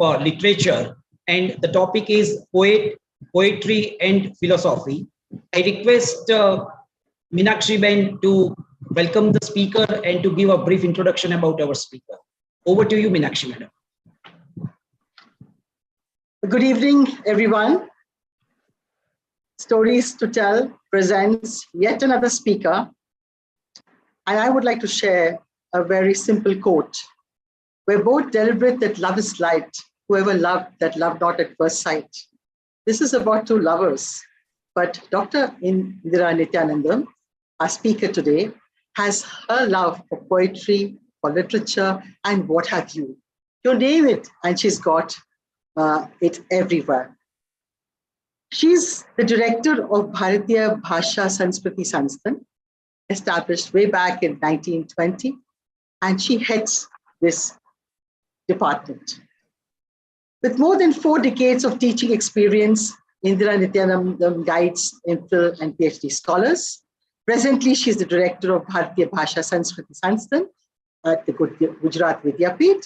literature, and the topic is poetry and philosophy. I request Meenakshi Ben to welcome the speaker and to give a brief introduction about our speaker. Over to you, Meenakshi Madam. Good evening, everyone. Stories to Tell presents yet another speaker. And I would like to share a very simple quote. We're both deliberate that love is light. Whoever loved that loved not at first sight. This is about two lovers. But Dr. Indira Nityanandam, our speaker today, has her love for poetry, for literature, and what have you. You name it, and she's got it everywhere. She's the director of Bharatiya Bhasha Sanskriti Sansthan, established way back in 1920, and she heads this department. With more than 4 decades of teaching experience, Indira Nityanandam guides MPhil and PhD scholars. Presently, she's the director of Bharatiya Bhasha Sanskriti Sansthan at the Gujarat Vidyapith.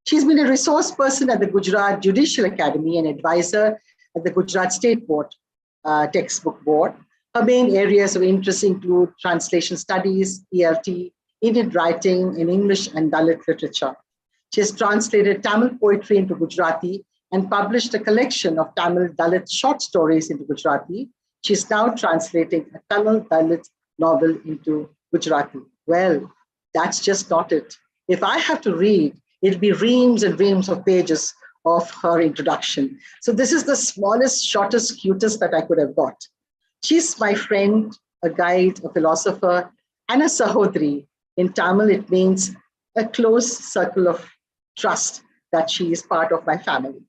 She's been a resource person at the Gujarat Judicial Academy and advisor at the Gujarat State Board, Textbook Board. Her main areas of interest include translation studies, ELT, Indian writing in English and Dalit literature. She has translated Tamil poetry into Gujarati and published a collection of Tamil Dalit short stories into Gujarati. She is now translating a Tamil Dalit novel into Gujarati. Well, that's just not it. If I have to read, it'll be reams and reams of pages of her introduction. So this is the smallest, shortest, cutest that I could have got. She's my friend, a guide, a philosopher, and a sahodri. In Tamil, it means a close circle of trust that she is part of my family.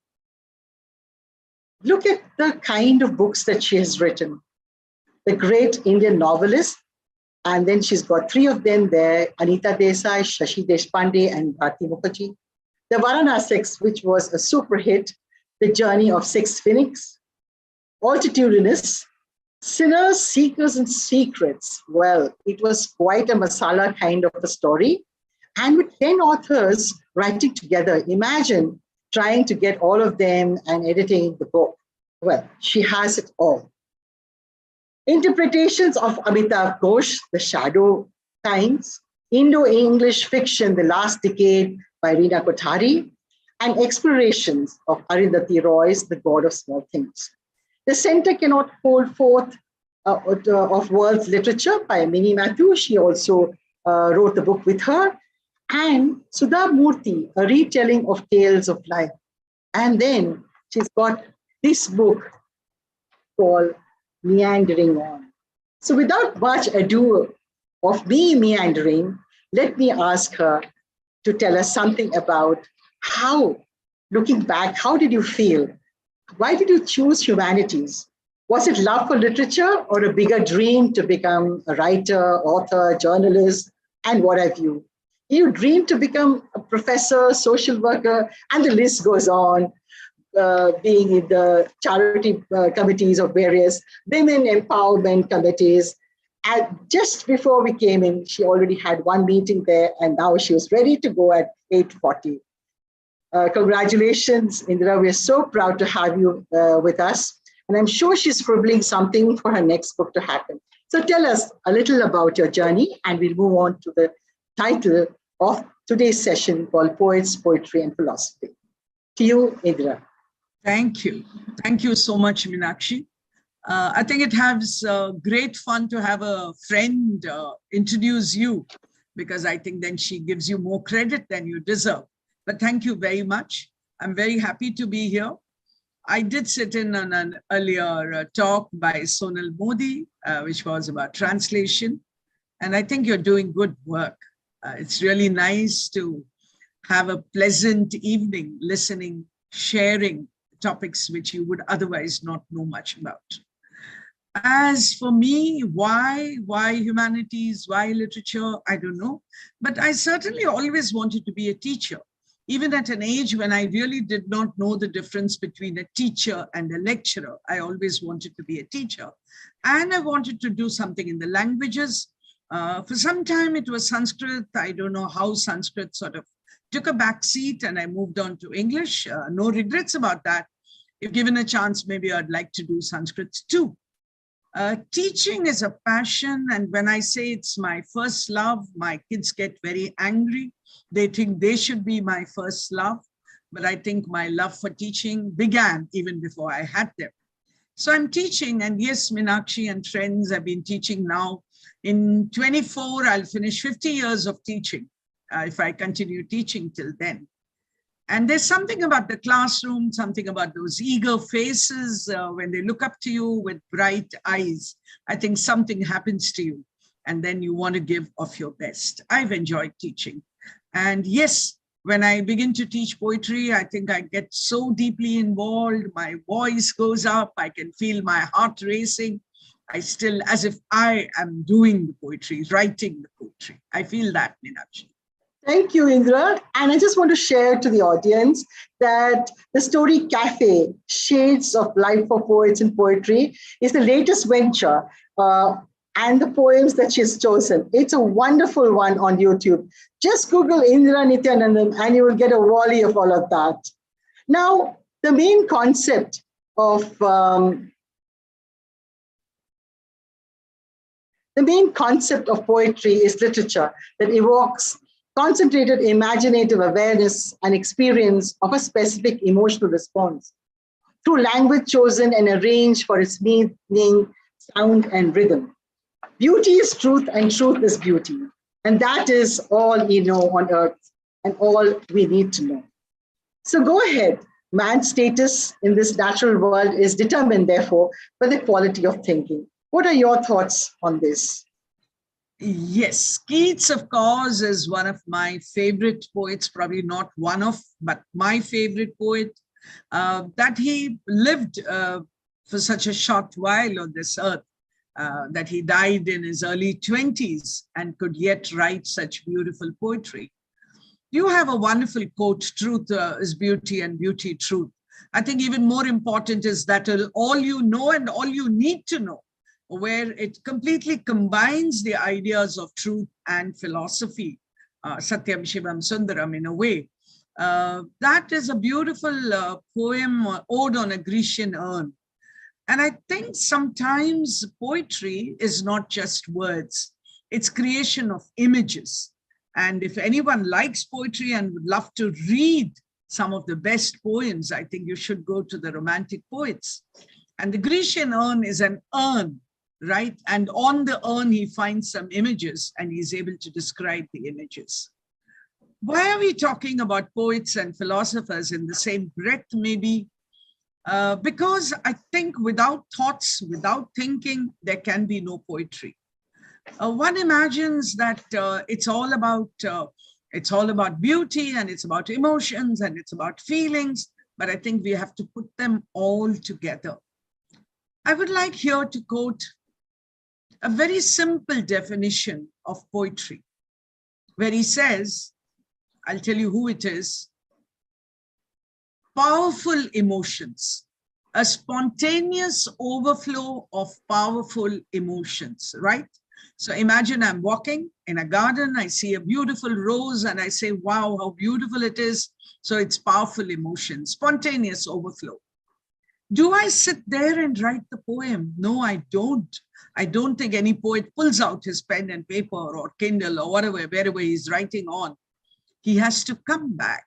Look at the kind of books that she has written. The great Indian novelist, and then she's got 3 of them there, Anita Desai, Shashi Deshpande, and Bharti Mukherjee. The Varanasics, which was a super hit, The Journey of 6 Phoenix, Altitudinous, Sinners, Seekers, and Secrets. Well, it was quite a masala kind of a story. And with 10 authors writing together, imagine trying to get all of them and editing the book. Well, she has it all. Interpretations of Amitav Ghosh, The Shadow Times, Indo-English fiction, The Last Decade by Reena Kothari, and explorations of Arundhati Roy's The God of Small Things. The center cannot hold forth of world's literature by Minnie Matthew. She also wrote the book with her. And Sudha Murthy, a retelling of tales of life. And then she's got this book called Meandering On. So without much ado of me meandering, let me ask her to tell us something about how, looking back, how did you feel? Why did you choose humanities? Was it love for literature or a bigger dream to become a writer, author, journalist, and what have you? You dream to become a professor, social worker, and the list goes on, being in the charity committees of various women empowerment committees. And just before we came in, she already had 1 meeting there, and now she was ready to go at 8:40. Congratulations, Indira. We're so proud to have you with us. And I'm sure she's scribbling something for her next book to happen. So tell us a little about your journey, and we'll move on to the title of today's session called Poets, Poetry, and Philosophy. To you, Indira. Thank you. Thank you so much, Meenakshi. I think it has great fun to have a friend introduce you, because I think then she gives you more credit than you deserve. But thank you very much. I'm very happy to be here. I did sit in on an earlier talk by Sonal Modi, which was about translation. And I think you're doing good work. It's really nice to have a pleasant evening listening, sharing topics which you would otherwise not know much about. As for me, why humanities, why literature, I don't know. But I certainly always wanted to be a teacher, even at an age when I really did not know the difference between a teacher and a lecturer. I always wanted to be a teacher. And I wanted to do something in the languages. For some time, it was Sanskrit. I don't know how Sanskrit sort of took a back seat and I moved on to English. No regrets about that. If given a chance, maybe I'd like to do Sanskrit too. Teaching is a passion, and when I say it's my first love, my kids get very angry. They think they should be my first love, but I think my love for teaching began even before I had them. So I'm teaching, and yes, Meenakshi and friends, I've been teaching now. In 24, I'll finish 50 years of teaching, if I continue teaching till then. And there's something about the classroom, something about those eager faces when they look up to you with bright eyes. I think something happens to you, and then you want to give of your best. I've enjoyed teaching. And yes, when I begin to teach poetry, I think I get so deeply involved. My voice goes up. I can feel my heart racing. I still, as if I am doing the poetry, writing the poetry. I feel that, Meenakshi. Thank you, Indira. And I just want to share to the audience that the story Cafe, Shades of Life for Poets and Poetry, is the latest venture and the poems that she's chosen. It's a wonderful one on YouTube. Just Google Indira Nityanandam and you will get a volley of all of that. Now, the main concept of poetry is literature that evokes concentrated imaginative awareness and experience of a specific emotional response through language chosen and arranged for its meaning, sound, and rhythm. Beauty is truth and truth is beauty. And that is all we know on earth and all we need to know. So go ahead. Man's status in this natural world is determined, therefore, by the quality of thinking. What are your thoughts on this? Yes, Keats, of course, is one of my favorite poets, probably not one of, but my favorite poet, that he lived for such a short while on this earth, that he died in his early 20s and could yet write such beautiful poetry. You have a wonderful quote, truth is beauty and beauty truth. I think even more important is that all you know and all you need to know, where it completely combines the ideas of truth and philosophy, Satyam Shivam Sundaram in a way. That is a beautiful poem, ode on a Grecian urn. And I think sometimes poetry is not just words, it's creation of images. And if anyone likes poetry and would love to read some of the best poems, I think you should go to the Romantic poets. And the Grecian urn is an urn, right? And on the urn, he finds some images and he's able to describe the images. Why are we talking about poets and philosophers in the same breath? Maybe because I think without thoughts, without thinking, there can be no poetry. One imagines that it's all about beauty and it's about emotions and it's about feelings, but I think we have to put them all together. I would like here to quote a very simple definition of poetry, where he says, I'll tell you who it is, powerful emotions, a spontaneous overflow of powerful emotions, right? So imagine I'm walking in a garden, I see a beautiful rose and I say, wow, how beautiful it is. So it's powerful emotion, spontaneous overflow. Do I sit there and write the poem? No, I don't. I don't think any poet pulls out his pen and paper or Kindle or whatever, wherever he's writing on. He has to come back.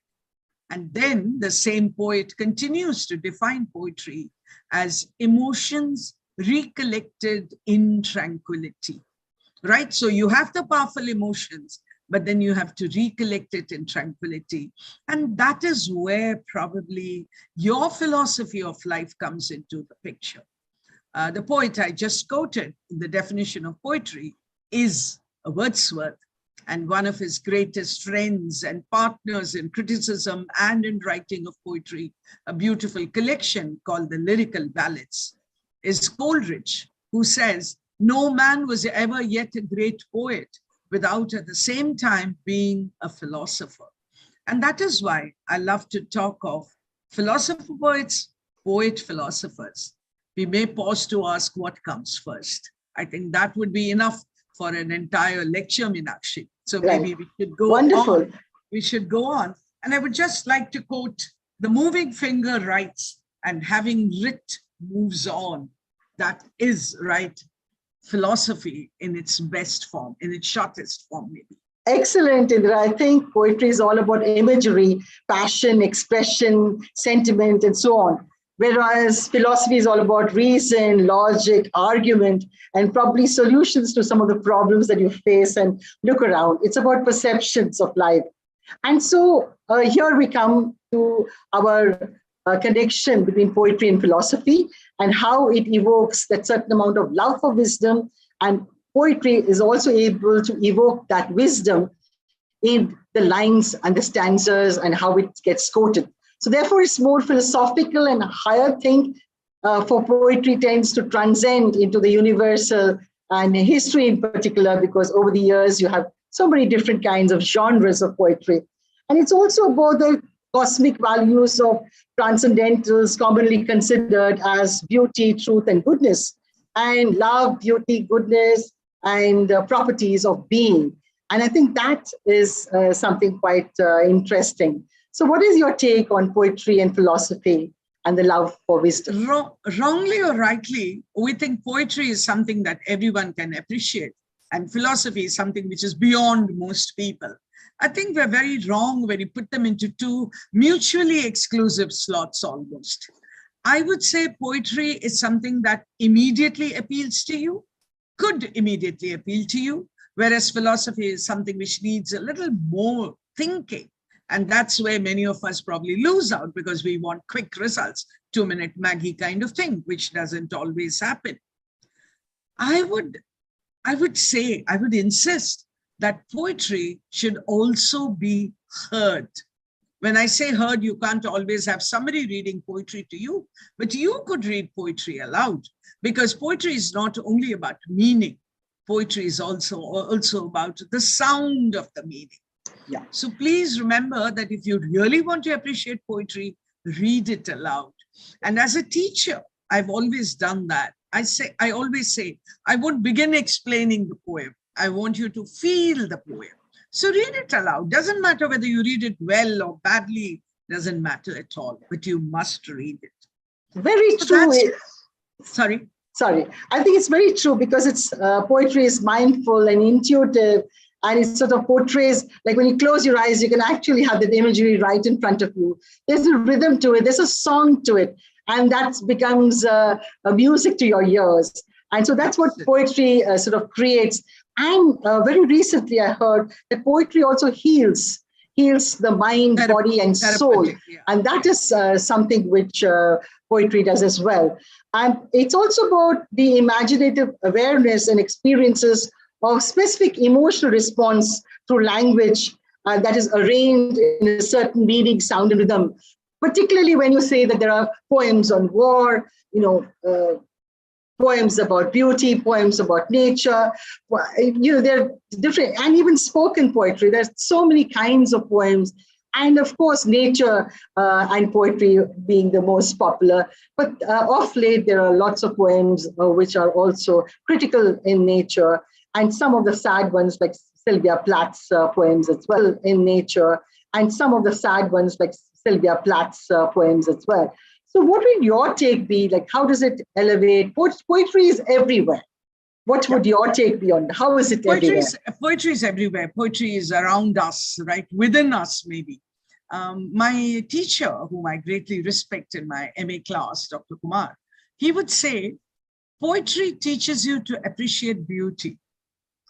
And then the same poet continues to define poetry as emotions recollected in tranquility, right? So you have the powerful emotions, but then you have to recollect it in tranquility. And that is where probably your philosophy of life comes into the picture. The poet I just quoted, the definition of poetry, is a Wordsworth, and one of his greatest friends and partners in criticism and in writing of poetry, a beautiful collection called the Lyrical Ballads, is Coleridge, who says, no man was ever yet a great poet without at the same time being a philosopher. And that is why I love to talk of philosopher poets, poet philosophers. We may pause to ask what comes first. I think that would be enough for an entire lecture, Meenakshi. So maybe we should go Wonderful. on. we should go on. And I would just like to quote, "The moving finger writes, and having writ moves on." That is, right, philosophy in its best form, in its shortest form, maybe. Excellent, Indira. I think poetry is all about imagery, passion, expression, sentiment, and so on. Whereas philosophy is all about reason, logic, argument, and probably solutions to some of the problems that you face and look around. It's about perceptions of life. And so here we come to our connection between poetry and philosophy and how it evokes that certain amount of love for wisdom. And poetry is also able to evoke that wisdom in the lines and the stanzas and how it gets quoted. So therefore, it's more philosophical and higher thing for poetry tends to transcend into the universal and history in particular, because over the years you have so many different kinds of genres of poetry. And it's also about the cosmic values of transcendentals commonly considered as beauty, truth, and goodness, and love, beauty, goodness, and properties of being. And I think that is something quite interesting. So what is your take on poetry and philosophy and the love for wisdom? Wrongly or rightly, we think poetry is something that everyone can appreciate, and philosophy is something which is beyond most people. I think we're very wrong when you put them into two mutually exclusive slots almost. I would say poetry is something that immediately appeals to you, could immediately appeal to you, whereas philosophy is something which needs a little more thinking. And that's where many of us probably lose out, because we want quick results, 2-minute Maggie kind of thing, which doesn't always happen. I would insist that poetry should also be heard. When I say heard, you can't always have somebody reading poetry to you, but you could read poetry aloud, because poetry is not only about meaning. Poetry is also about the sound of the meaning. Yeah. So please remember that if you really want to appreciate poetry, read it aloud. And as a teacher, I've always done that. I always say, I won't begin explaining the poem. I want you to feel the poem. So read it aloud. Doesn't matter whether you read it well or badly, doesn't matter at all, but you must read it. Very true. Sorry. I think it's very true, because it's poetry is mindful and intuitive, and it sort of portrays, like when you close your eyes, you can actually have the imagery right in front of you. There's a rhythm to it, there's a song to it, and that becomes a music to your ears. And so that's what poetry sort of creates. And very recently I heard that poetry also heals the mind, body, and soul. Yeah. And that is something which poetry does as well. And it's also about the imaginative awareness and experiences of specific emotional response through language that is arranged in a certain meaning, sound, and rhythm. Particularly when you say that there are poems on war, poems about beauty, poems about nature, they're different, and even spoken poetry. There's so many kinds of poems. And of course, nature and poetry being the most popular. But of late, there are lots of poems which are also critical in nature. And some of the sad ones, like Sylvia Plath's poems as well, in nature. And some of the sad ones, like Sylvia Plath's poems as well. So what would your take be? Like, how does it elevate? Poetry is everywhere. What would your take be on how is it everywhere? Poetry is everywhere. Poetry is around us, right? Within us, maybe. My teacher, whom I greatly respect in my MA class, Dr. Kumar, he would say, poetry teaches you to appreciate beauty.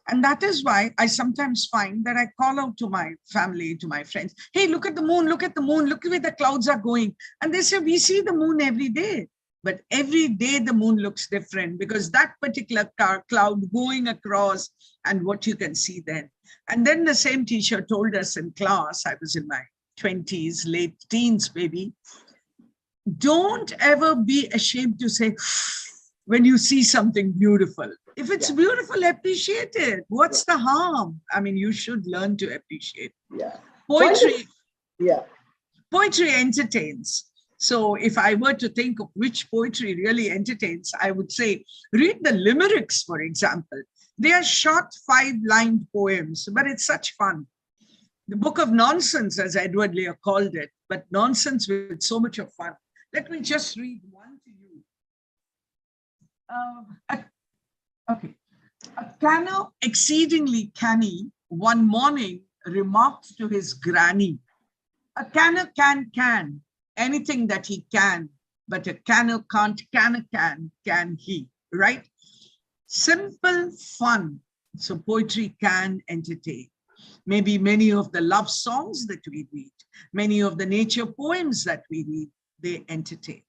And that is why I sometimes find that I call out to my family, to my friends, hey, look at the moon, look at the moon, look where the clouds are going. And they say, we see the moon every day. But every day the moon looks different, because that particular cloud going across and what you can see then. And then the same teacher told us in class, I was in my 20s, late teens maybe, don't ever be ashamed to say, when you see something beautiful. If it's beautiful, appreciate it. What's the harm? I mean, you should learn to appreciate. Yeah. Poetry entertains. So if I were to think of which poetry really entertains, I would say, read the limericks, for example. They are short 5-line poems, but it's such fun. The book of nonsense, as Edward Lear called it, but nonsense with so much of fun. Let me just read one to you. Okay. A canner exceedingly canny one morning remarked to his granny, a canner can anything that he can, but a canner can't can he, right? Simple fun. So poetry can entertain. Maybe many of the love songs that we read, many of the nature poems that we read, they entertain.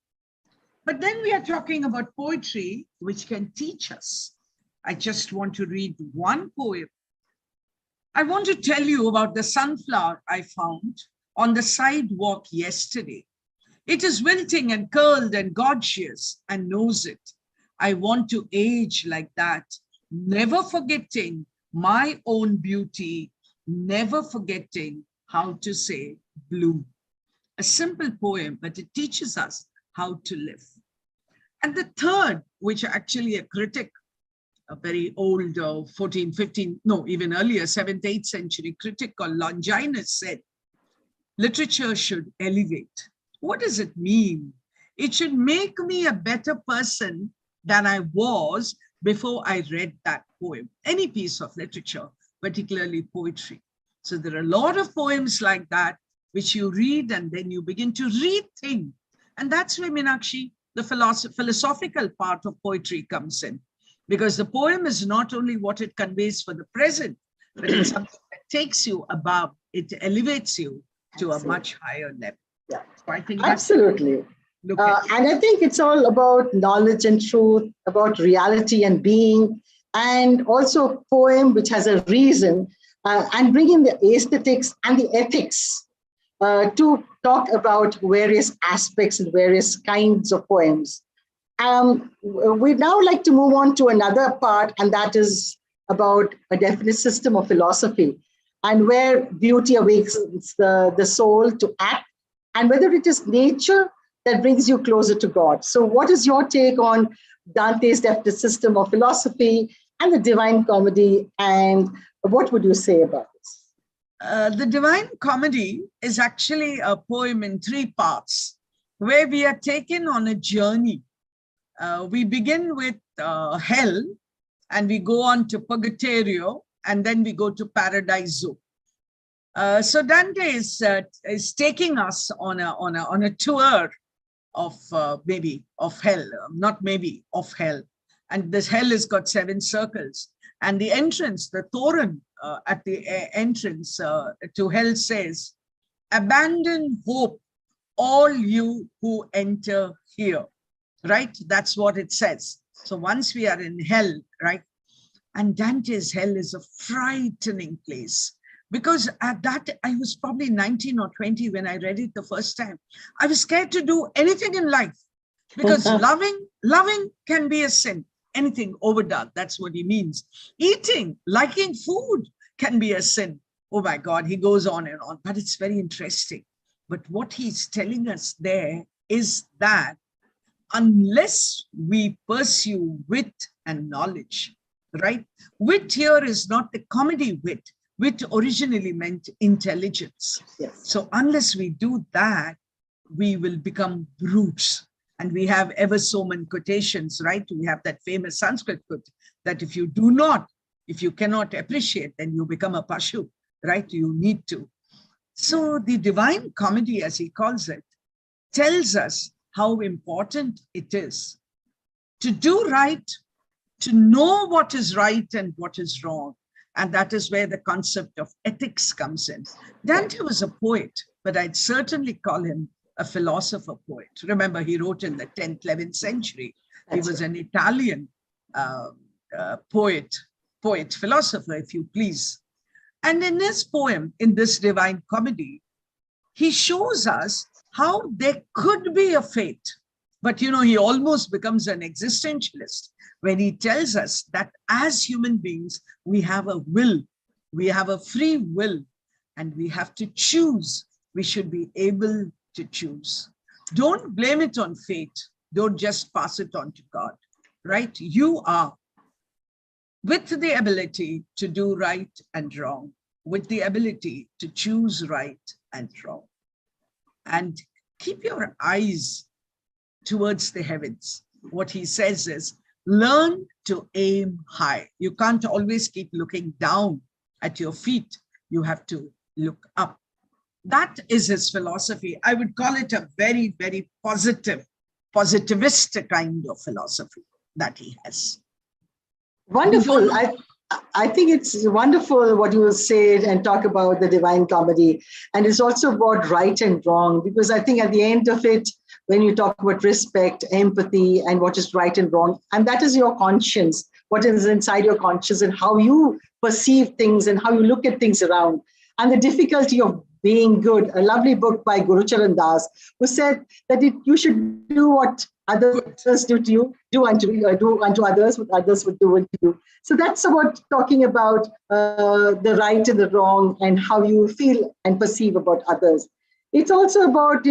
But then we are talking about poetry, which can teach us. I just want to read one poem. I want to tell you about the sunflower I found on the sidewalk yesterday. It is wilting and curled and gorgeous and knows it. I want to age like that, never forgetting my own beauty, never forgetting how to say bloom. A simple poem, but it teaches us how to live. And the third, which actually a critic, a very old 14, 15, no, even earlier, 7th, 8th century critic called Longinus said, literature should elevate. What does it mean? It should make me a better person than I was before I read that poem. Any piece of literature, particularly poetry. So there are a lot of poems like that, which you read and then you begin to rethink. And that's where, Meenakshi, the philosophical part of poetry comes in. Because the poem is not only what it conveys for the present, but it's something that takes you above, it elevates you to a much higher level. Yeah, so I think absolutely. And I think it's all about knowledge and truth, about reality and being, and also a poem which has a reason, and bringing the aesthetics and the ethics to talk about various aspects and various kinds of poems. We'd now like to move on to another part, and that is about a definite system of philosophy and where beauty awakens the soul to act, and whether it is nature that brings you closer to God. So what is your take on Dante's definite system of philosophy and the Divine Comedy, and what would you say about this? The Divine Comedy is actually a poem in 3 parts, where we are taken on a journey. We begin with hell, and we go on to Purgatorio, and then we go to Paradiso. So Dante is taking us on a tour of maybe of hell, not maybe of hell, and this hell has got 7 circles, and the entrance, the Thoron at the entrance to hell says, "Abandon hope, all you who enter here." Right? That's what it says. So once we are in hell, right? And Dante's hell is a frightening place, because at that, I was probably 19 or 20 when I read it the first time. I was scared to do anything in life, because loving can be a sin. Anything overdone, that's what he means. Eating, liking food can be a sin. Oh my God, he goes on and on, but it's very interesting. But what he's telling us there is that unless we pursue wit and knowledge, right? Wit here is not the comedy wit. Wit originally meant intelligence. Yes. So unless we do that, we will become brutes. And we have ever so many quotations, right? We have that famous Sanskrit quote that if you cannot appreciate, then you become a pashu, right? You need to. So the Divine Comedy, as he calls it, tells us how important it is to do right, to know what is right and what is wrong. And that is where the concept of ethics comes in. Dante was a poet, but I'd certainly call him a philosopher poet. Remember, he wrote in the 10th, 11th century. He was an Italian poet, philosopher, if you please. And in his poem, in this Divine Comedy, he shows us how there could be a fate. But, you know, he almost becomes an existentialist when he tells us that as human beings, we have a will, we have a free will, and we have to choose. We should be able to choose. Don't blame it on fate. Don't just pass it on to God, right? You are with the ability to do right and wrong. with the ability to choose right and wrong. And keep your eyes towards the heavens. What he says is, learn to aim high. You can't always keep looking down at your feet. You have to look up. That is his philosophy. I would call it a very, very positivist kind of philosophy that he has. Wonderful. I think it's wonderful what you said and talk about the Divine Comedy. And it's also about right and wrong, because I think at the end of it, when you talk about respect, empathy, and what is right and wrong, and that is your conscience, what is inside your conscience and how you perceive things and how you look at things around. And the difficulty of being good, a lovely book by Guru Charan Das, who said that you should do what others do to you, do unto others what others would do unto you. So that's about talking about the right and the wrong and how you feel and perceive about others. It's also about,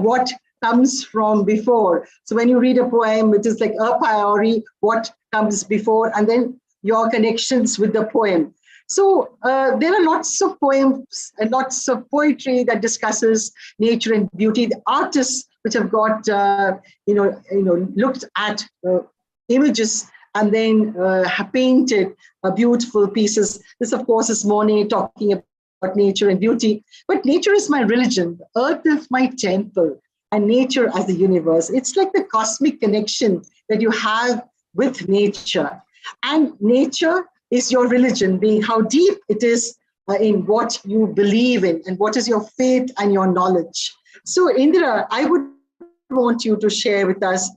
what comes from before. So when you read a poem, it is like a priori, what comes before, and then your connections with the poem. So there are lots of poems and lots of poetry that discusses nature and beauty. The artists which have got, looked at images and then have painted beautiful pieces. This, of course, is Monet talking about nature and beauty. But nature is my religion. Earth is my temple, and nature as the universe. It's like the cosmic connection that you have with nature. And nature is your religion, being how deep it is in what you believe in and what is your faith and your knowledge. So Indira, I would want you to share with us,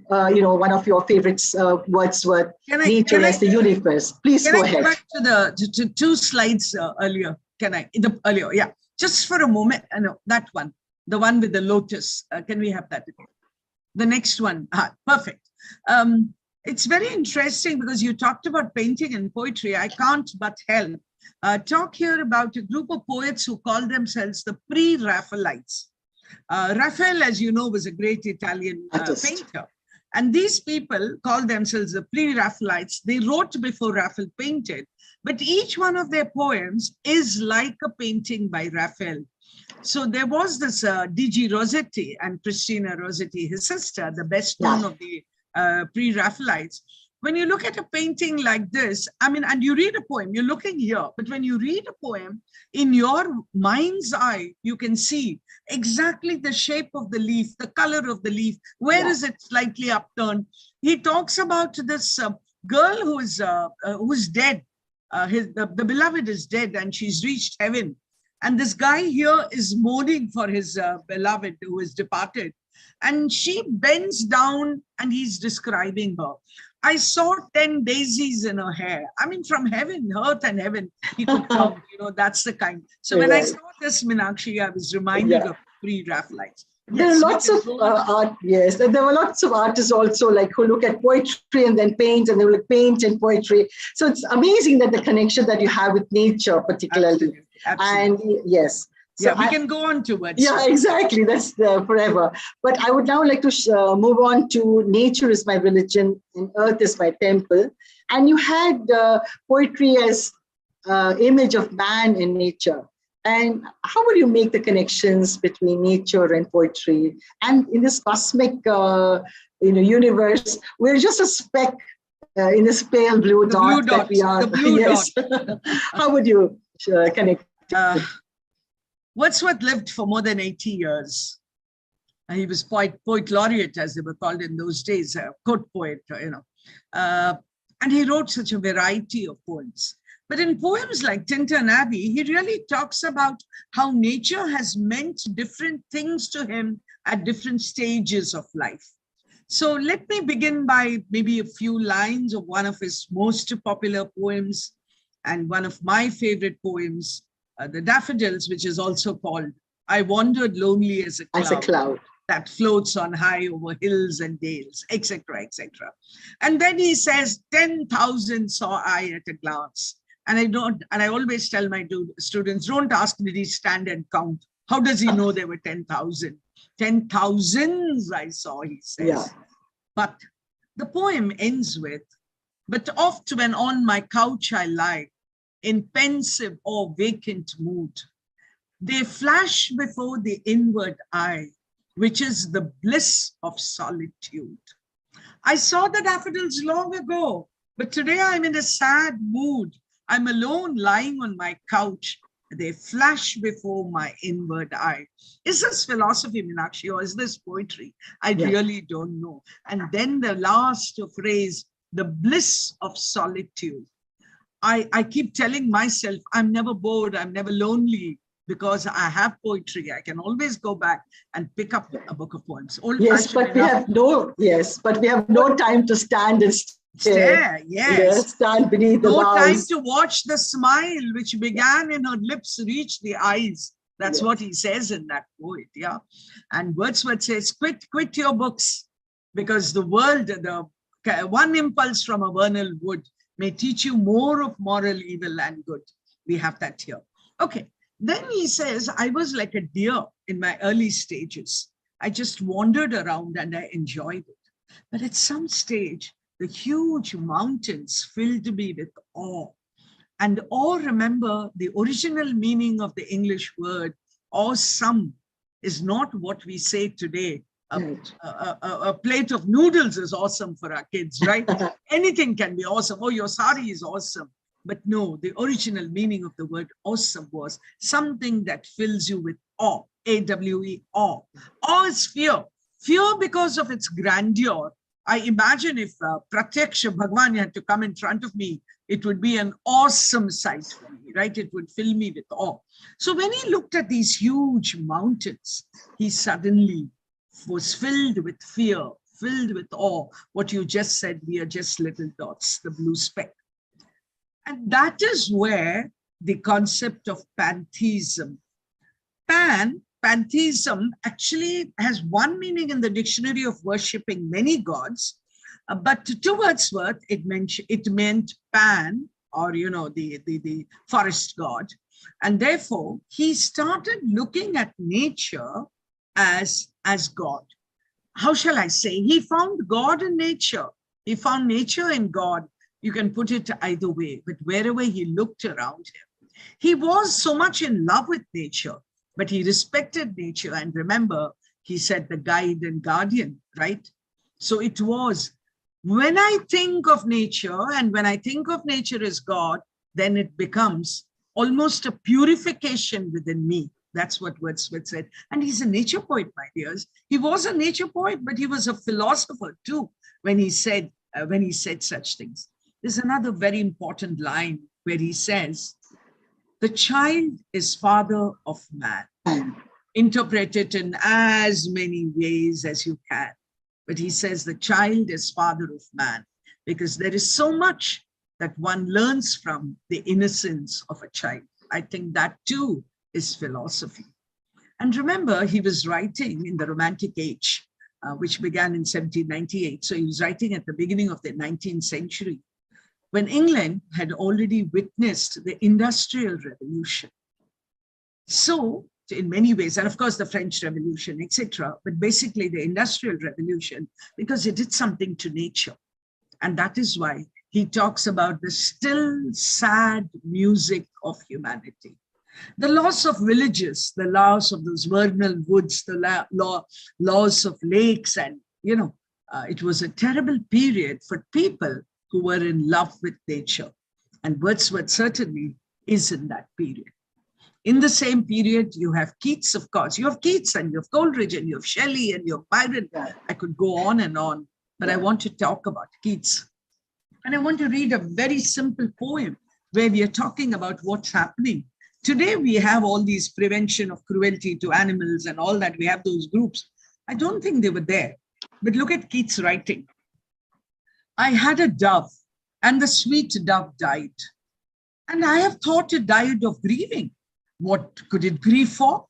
one of your favorites, Wordsworth, nature as the universe. Please go ahead. Can I go back to the two slides earlier? Earlier, yeah. Just for a moment, no, that one, the one with the lotus. Can we have that? The next one, perfect. It's very interesting because you talked about painting and poetry. I can't but help talk here about a group of poets who call themselves the pre-Raphaelites. Raphael, as you know, was a great Italian painter. And these people call themselves the pre-Raphaelites. They wrote before Raphael painted, but each one of their poems is like a painting by Raphael. So there was this D.G. Rossetti and Christina Rossetti, his sister, the best known of the pre-Raphaelites. When you look at a painting like this, and you read a poem, you're looking here, but when you read a poem, in your mind's eye, you can see exactly the shape of the leaf, the color of the leaf, where is it slightly upturned. He talks about this girl who's dead. The beloved is dead and she's reached heaven. And this guy here is mourning for his beloved who is departed. And she bends down and he's describing her. I saw 10 daisies in her hair. From heaven, earth and heaven, he could come, that's the kind. So when I saw this, Meenakshi, I was reminded of pre-Raphaelites. There are lots of art, yes. There were lots of artists also who look at poetry and then paint, and they will paint and poetry. So it's amazing that the connection that you have with nature particularly. Absolutely. And yes. So we can go on to words. Yeah, exactly. That's forever. But I would now like to move on to nature is my religion and earth is my temple. And you had poetry as image of man and nature. And how would you make the connections between nature and poetry? And in this cosmic, universe, we're just a speck in this pale blue dot that we are. The blue dot. How would you connect? Wordsworth lived for more than 80 years. He was poet laureate, as they were called in those days, court poet, and he wrote such a variety of poems. But in poems like Tintern Abbey, he really talks about how nature has meant different things to him at different stages of life. So let me begin by maybe a few lines of one of his most popular poems and one of my favorite poems, The Daffodils, which is also called I Wandered Lonely as a Cloud. That floats on high over hills and dales, etc., etc. And then he says, 10,000 saw I at a glance. And I always tell my students, don't ask, did he stand and count? How does he know there were 10,000? 10,000s I saw, he says. Yeah. But the poem ends with, but oft when on my couch I lie, in pensive or vacant mood. They flash before the inward eye, which is the bliss of solitude. I saw the daffodils long ago, but today I'm in a sad mood. I'm alone lying on my couch. They flash before my inward eye. Is this philosophy, Meenakshi, or is this poetry? I really don't know. And then the last phrase, the bliss of solitude. I keep telling myself, I'm never bored, I'm never lonely, because I have poetry. I can always go back and pick up a book of poems. Yes, but we have no time to stand and stare. Yes. Stand beneath the no time boughs. to watch the smile which began in her lips reach the eyes. That's what he says in that poet. Yeah. And Wordsworth says, quit your books, because the world, the one impulse from a vernal wood may teach you more of moral evil and good. We have that here. Okay. Then he says, I was like a deer in my early stages. I just wandered around and I enjoyed it. But at some stage, the huge mountains filled me with awe. And awe, remember, the original meaning of the English word awesome is not what we say today. A plate of noodles is awesome for our kids, right? Anything can be awesome. Oh, your sari is awesome. But no, the original meaning of the word awesome was something that fills you with awe, A-W-E, awe. Awe is fear. Fear because of its grandeur. I imagine if Pratyaksha Bhagwan had to come in front of me, it would be an awesome sight for me, right? It would fill me with awe. So when he looked at these huge mountains, he suddenly was filled with fear, filled with awe. What you just said, we are just little dots, the blue speck. And that is where the concept of pantheism. Pantheism actually has one meaning in the dictionary of worshipping many gods, but to Wordsworth, it meant Pan, or the forest god. And therefore, he started looking at nature as God. How shall I say? He found God in nature. He found nature in God. You can put it either way, but wherever he looked around him, he was so much in love with nature, but he respected nature. And remember, he said the guide and guardian, right? So it was, when I think of nature, and when I think of nature as God, then it becomes almost a purification within me. That's what Wordsworth said. And he's a nature poet, my dears. He was a nature poet, but he was a philosopher too, when he said such things. There's another very important line where he says, the child is father of man. Interpret it in as many ways as you can. But he says the child is father of man, because there is so much that one learns from the innocence of a child. I think that too is philosophy. And remember, he was writing in the Romantic age, which began in 1798. So he was writing at the beginning of the 19th century, when England had already witnessed the Industrial Revolution. So in many ways, and of course the French Revolution, etc., but basically the Industrial Revolution, because it did something to nature. And that is why he talks about the still sad music of humanity. The loss of villages, the loss of those vernal woods, the loss of lakes, and, it was a terrible period for people who were in love with nature. And Wordsworth certainly is in that period. In the same period, you have Keats, of course. You have Keats and you have Coleridge and you have Shelley and you have Byron. I could go on, but I want to talk about Keats. And I want to read a very simple poem where we are talking about what's happening. Today, we have all these prevention of cruelty to animals and all that. We have those groups. I don't think they were there. But look at Keats' writing. I had a dove, and the sweet dove died. And I have thought it died of grieving. What could it grieve for?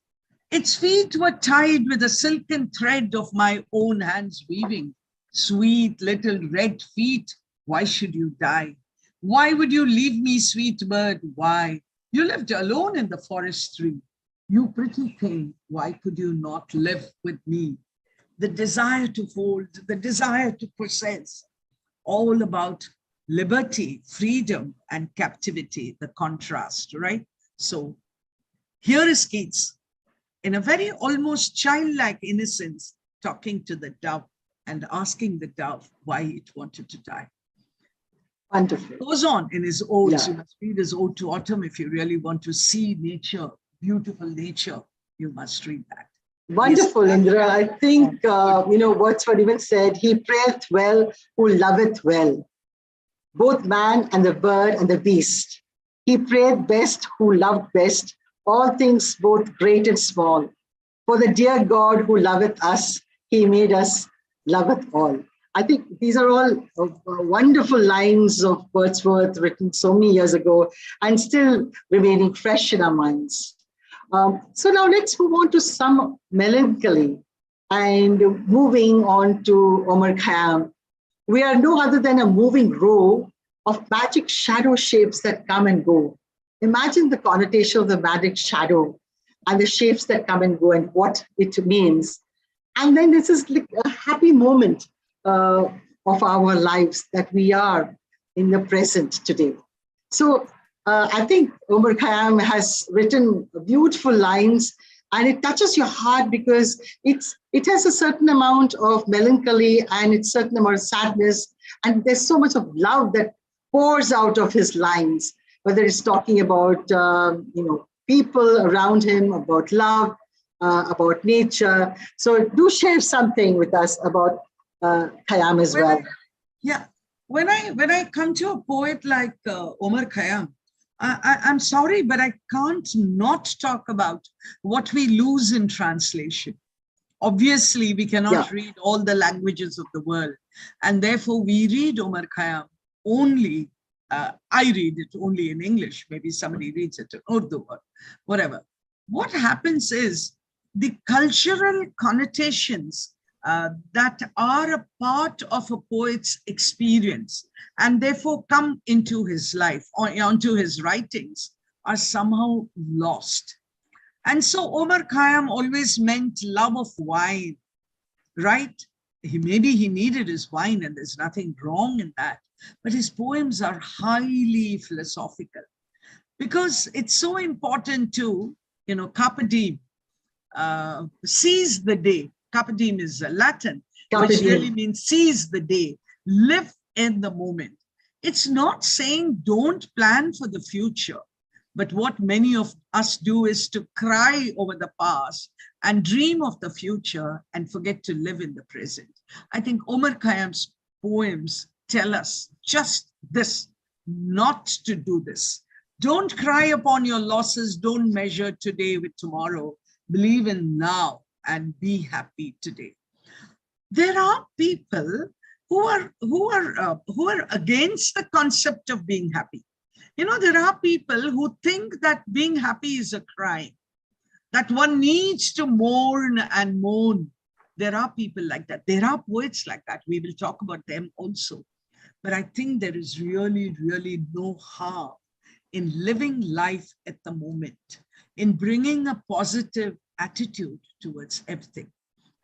Its feet were tied with a silken thread of my own hands weaving. Sweet little red feet, why should you die? Why would you leave me, sweet bird? Why? You lived alone in the forest tree. You pretty thing, why could you not live with me? The desire to hold, the desire to possess, all about liberty, freedom, and captivity, the contrast, right? So here is Keats in a very almost childlike innocence, talking to the dove and asking the dove why it wanted to die. Wonderful. Goes on in his odes. Yeah. You must read his Ode to Autumn if you really want to see nature, beautiful nature. You must read that. Wonderful, Indira. I think, Wordsworth even said, he prayeth well who loveth well, both man and the bird and the beast. He prayed best who loved best, all things both great and small. For the dear God who loveth us, he made us loveth all. I think these are all wonderful lines of Wordsworth written so many years ago and still remaining fresh in our minds. So now let's move on to some melancholy and moving on to Omar Khayyam. We are no other than a moving row of magic shadow shapes that come and go. Imagine the connotation of the magic shadow and the shapes that come and go and what it means. And then this is like a happy moment of our lives that we are in the present today. So I think Omar Khayyam has written beautiful lines, and it touches your heart because it has a certain amount of melancholy and it's a certain amount of sadness, and there's so much of love that pours out of his lines, whether it's talking about people around him, about love, about nature. So do share something with us about Khayyam as well. When I come to a poet like Omar Khayyam, I'm sorry, but I can't not talk about what we lose in translation. Obviously, we cannot read all the languages of the world, and therefore we read Omar Khayyam only. I read it only in English. Maybe somebody reads it in Urdu or whatever. What happens is the cultural connotations that are a part of a poet's experience and therefore come into his life or onto his writings are somehow lost. And so Omar Khayyam always meant love of wine, right? Maybe he needed his wine and there's nothing wrong in that, but his poems are highly philosophical because it's so important to, carpe diem, seize the day. Carpe diem is Latin, which really means seize the day, live in the moment. It's not saying don't plan for the future, but what many of us do is to cry over the past and dream of the future and forget to live in the present. I think Omar Khayyam's poems tell us just this, not to do this. Don't cry upon your losses, don't measure today with tomorrow, believe in now and be happy today. There are people who are against the concept of being happy. There are people who think that being happy is a crime, that one needs to mourn and moan. There are people like that. There are poets like that. We will talk about them also. But I think there is really, really no harm in living life at the moment, in bringing a positive attitude towards everything.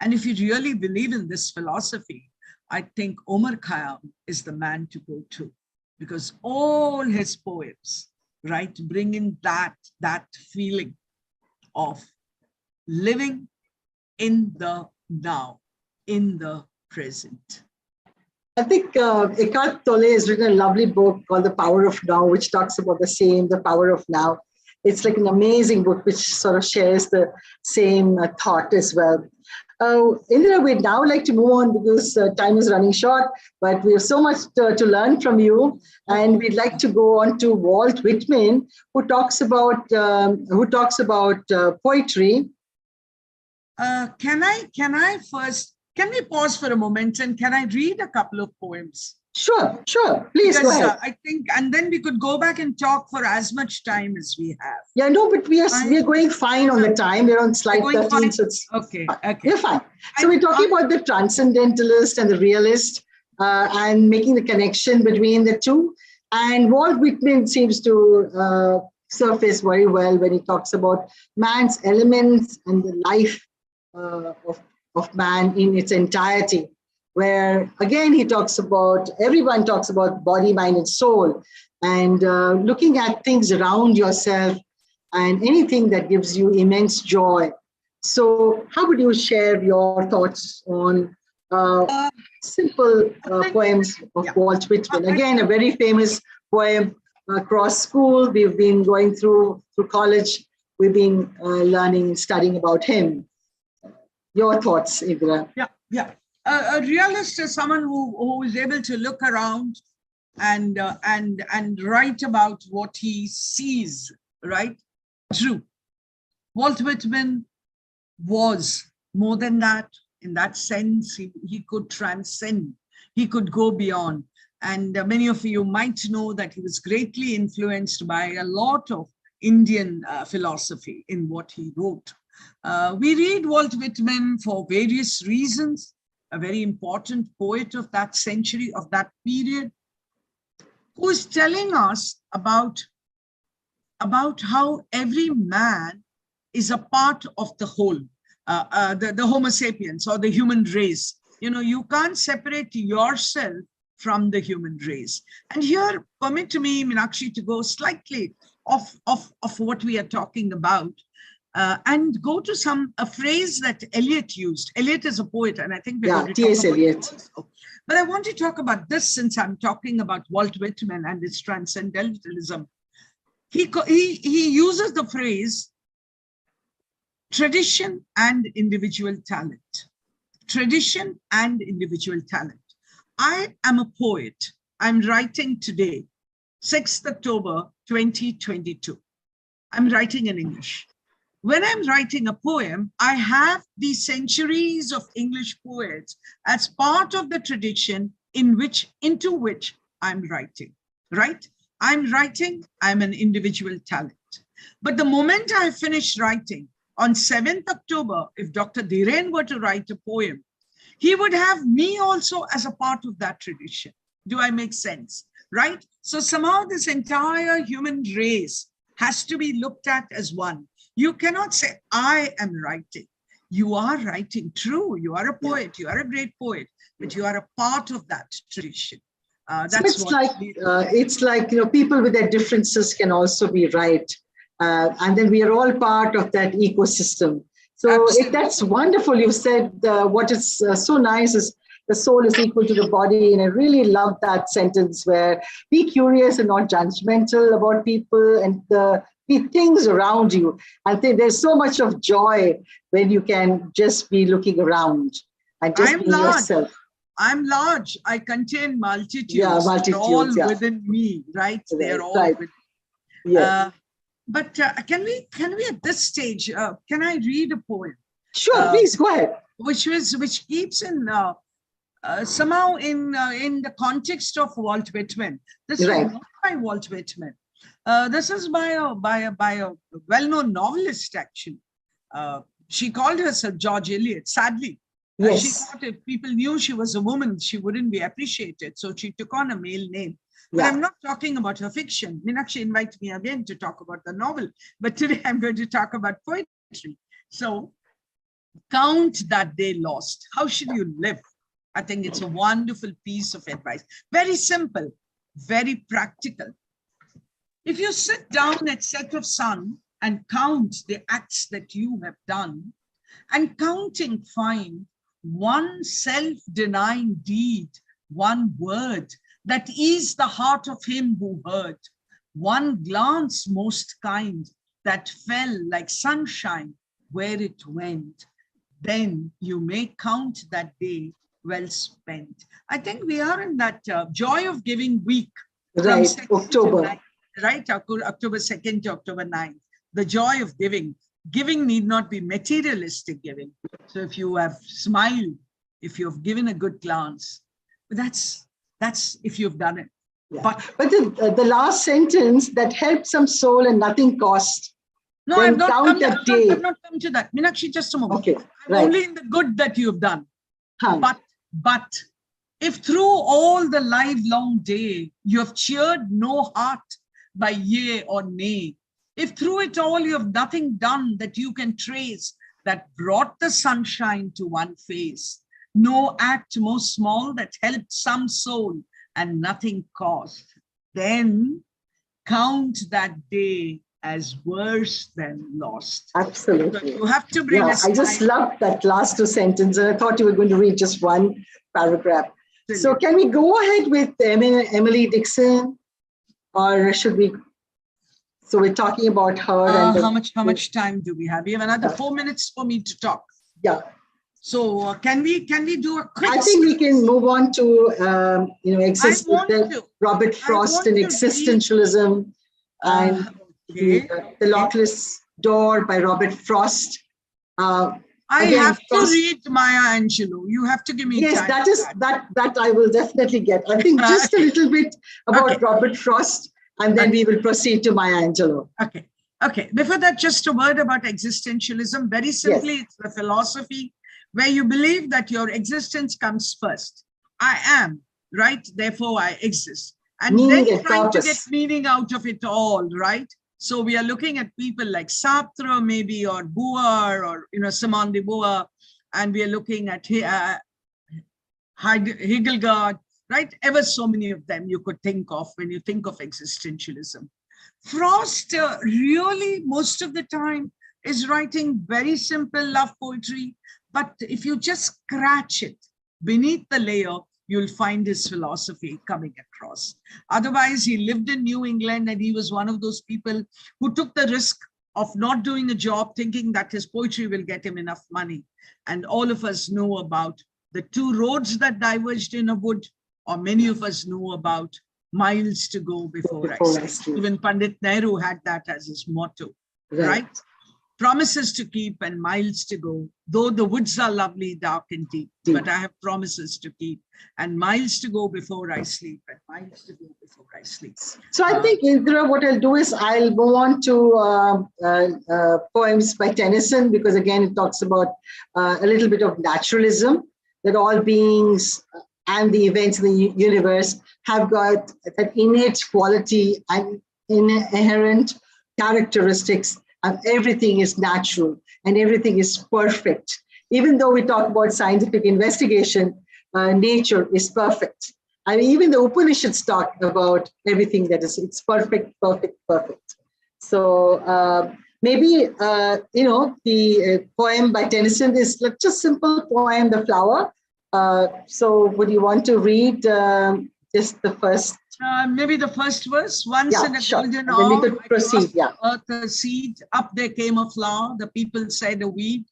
And if you really believe in this philosophy, I think Omar Khayyam is the man to go to, because all his poems, right, bring in that feeling of living in the now, in the present. I think Eckhart Tolle has written a lovely book called The Power of Now, which talks about the power of now. It's like an amazing book which sort of shares the same thought as well. Indira, we'd now like to move on because time is running short, but we have so much to learn from you. And we'd like to go on to Walt Whitman, who talks about poetry. Can we pause for a moment and can I read a couple of poems? Sure. Please go ahead. I think, and then we could go back and talk for as much time as we have. Yeah, no, but we are going fine on the time. We're on slide 13. So it's okay. You're fine. So we're talking about the transcendentalist and the realist and making the connection between the two. And Walt Whitman seems to surface very well when he talks about man's elements and the life of man in its entirety. where again he talks about, everyone talks about body, mind, and soul, and looking at things around yourself and anything that gives you immense joy. So how would you share your thoughts on simple poems of Walt Whitman? Again, a very famous poem across school. We've been going through college. We've been learning and studying about him. Your thoughts, Indira? Yeah. A realist is someone who is able to look around and write about what he sees, right? True. Walt Whitman was more than that. In that sense, he could transcend, he could go beyond. And many of you might know that he was greatly influenced by a lot of Indian philosophy in what he wrote. We read Walt Whitman for various reasons, a very important poet of that century, of that period, who is telling us about how every man is a part of the whole, the Homo sapiens, or the human race. You know, you can't separate yourself from the human race. And here, permit me, Meenakshi, to go slightly off what we are talking about, and go to a phrase that Eliot used. Eliot is a poet, and I think we're going to T.S. talk about Eliot. it also. But I want to talk about this since I'm talking about Walt Whitman and his transcendentalism. He uses the phrase tradition and individual talent. Tradition and individual talent. I am a poet. I'm writing today, 6th October 2022. I'm writing in English. When I'm writing a poem, I have these centuries of English poets as part of the tradition into which I'm writing, right? I'm writing, I'm an individual talent. But the moment I finish writing, on 7th October, if Dr. Dhiren were to write a poem, he would have me also as a part of that tradition. Do I make sense? Right? So somehow this entire human race has to be looked at as one. You cannot say, I am writing. You are writing, true. You are a poet. You are a great poet, but you are a part of that tradition. That's so it's like, you know, people with their differences can also be right. And then we are all part of that ecosystem. So that's wonderful. You said what is so nice is the soul is equal to the body. And I really love that sentence where be curious and not judgmental about people and the things around you. I think there's so much of joy when you can just be looking around and just be yourself. I'm large. I contain multitudes. Yeah, multitudes. They're all within me, right? They're all within. Yeah. But can we at this stage, can I read a poem? Sure, please go ahead. Which keeps in somehow in the context of Walt Whitman. This is not by Walt Whitman. This is by a well-known novelist, actually. She called herself George Eliot, sadly. She thought if people knew she was a woman, she wouldn't be appreciated. So she took on a male name. But I'm not talking about her fiction. Meenakshi invited me again to talk about the novel. But today I'm going to talk about poetry. So count that day lost. How should you live? I think it's a wonderful piece of advice. Very simple, very practical. If you sit down at set of sun and count the acts that you have done, and counting find one self-denying deed, one word that eased the heart of him who heard, one glance most kind that fell like sunshine where it went, then you may count that day well spent. I think we are in that joy of giving week. Right, October. Right, October 2nd to October 9th. The joy of giving. Giving need not be materialistic giving. So if you have smiled, if you've given a good glance, that's if you've done it. Yeah. But the last sentence, that helped some soul and nothing cost. No, I've not come to that. Meenakshi, just a moment. Okay, only in the good that you've done. But if through all the livelong day you have cheered no heart by yea or nay, if through it all you have nothing done that you can trace that brought the sunshine to one face, no act more small that helped some soul and nothing cost, then count that day as worse than lost. Absolutely. So you have to bring I just loved that last two sentences, and I thought you were going to read just one paragraph. Brilliant. So can we go ahead with Emily Dixon, or should we? So we're talking about her. And how much time do we have? We have another 4 minutes for me to talk. Yeah. So can we do a quick? I think we can move on to Robert Frost and Existentialism, and the Lockless Door by Robert Frost. I have to read Maya Angelou. You have to give me time. Yes, that I will definitely get. I think just a little bit about Robert Frost, and then we will proceed to Maya Angelou. Okay. Before that, just a word about existentialism. Very simply, it's the philosophy where you believe that your existence comes first. I am, right? Therefore, I exist. And then trying to get meaning out of it all, right? So we are looking at people like Sartre, maybe, or Boer, or Simone de Beauvoir, and we are looking at Hildegard, right? Ever so many of them you could think of when you think of existentialism. Frost really, most of the time, is writing very simple love poetry, but if you just scratch it beneath the layer, you'll find his philosophy coming across. Otherwise, he lived in New England, and he was one of those people who took the risk of not doing a job, thinking that his poetry will get him enough money. And all of us know about the two roads that diverged in a wood, or many of us know about miles to go before I sleep. Even Pandit Nehru had that as his motto, right? Promises to keep and miles to go, though the woods are lovely, dark and deep, but I have promises to keep and miles to go before I sleep, and miles to go before I sleep. So I think, Indira, what I'll do is I'll go on to poems by Tennyson, because again, it talks about a little bit of naturalism, that all beings and the events in the universe have got that innate quality and inherent characteristics. And everything is natural and everything is perfect. Even though we talk about scientific investigation, nature is perfect. And even the Upanishads talk about everything that is, it's perfect, perfect, perfect. So maybe, the poem by Tennyson is just simple poem, The Flower. So would you want to read just the first? Maybe the first verse. Once in a golden hour, we could proceed. Earth a seed, up there came a flower. The people said a weed.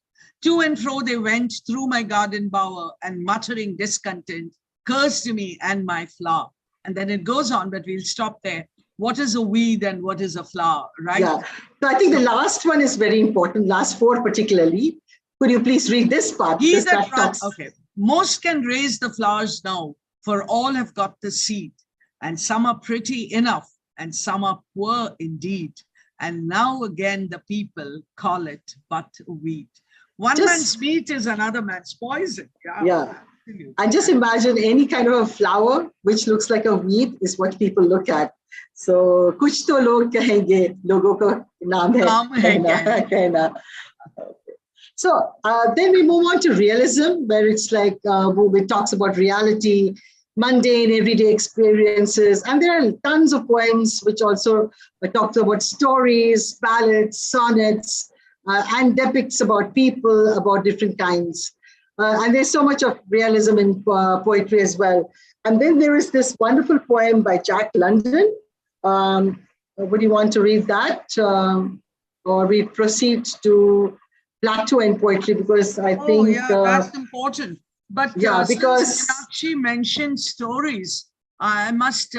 To and fro they went through my garden bower, and muttering discontent, cursed me and my flower. And then it goes on, but we'll stop there. What is a weed and what is a flower, right? Yeah. So I think the last one is very important. Last four particularly. Could you please read this part? Okay. Most can raise the flowers now, for all have got the seed. And some are pretty enough, and some are poor indeed. And now again, the people call it but a weed. One man's meat is another man's poison. Yeah. And just imagine any kind of a flower which looks like a weed is what people look at. So, kuch to log kahenge, logo ka naam hai kehna. So then we move on to realism, where it's like it talks about reality, mundane everyday experiences, and there are tons of poems which also talk about stories, ballads, sonnets, and depicts about people, about different kinds. And there's so much of realism in poetry as well. And then there is this wonderful poem by Jack London. Would you want to read that? Or we proceed to Plato and poetry, because I think... that's important. But because she mentioned stories, I must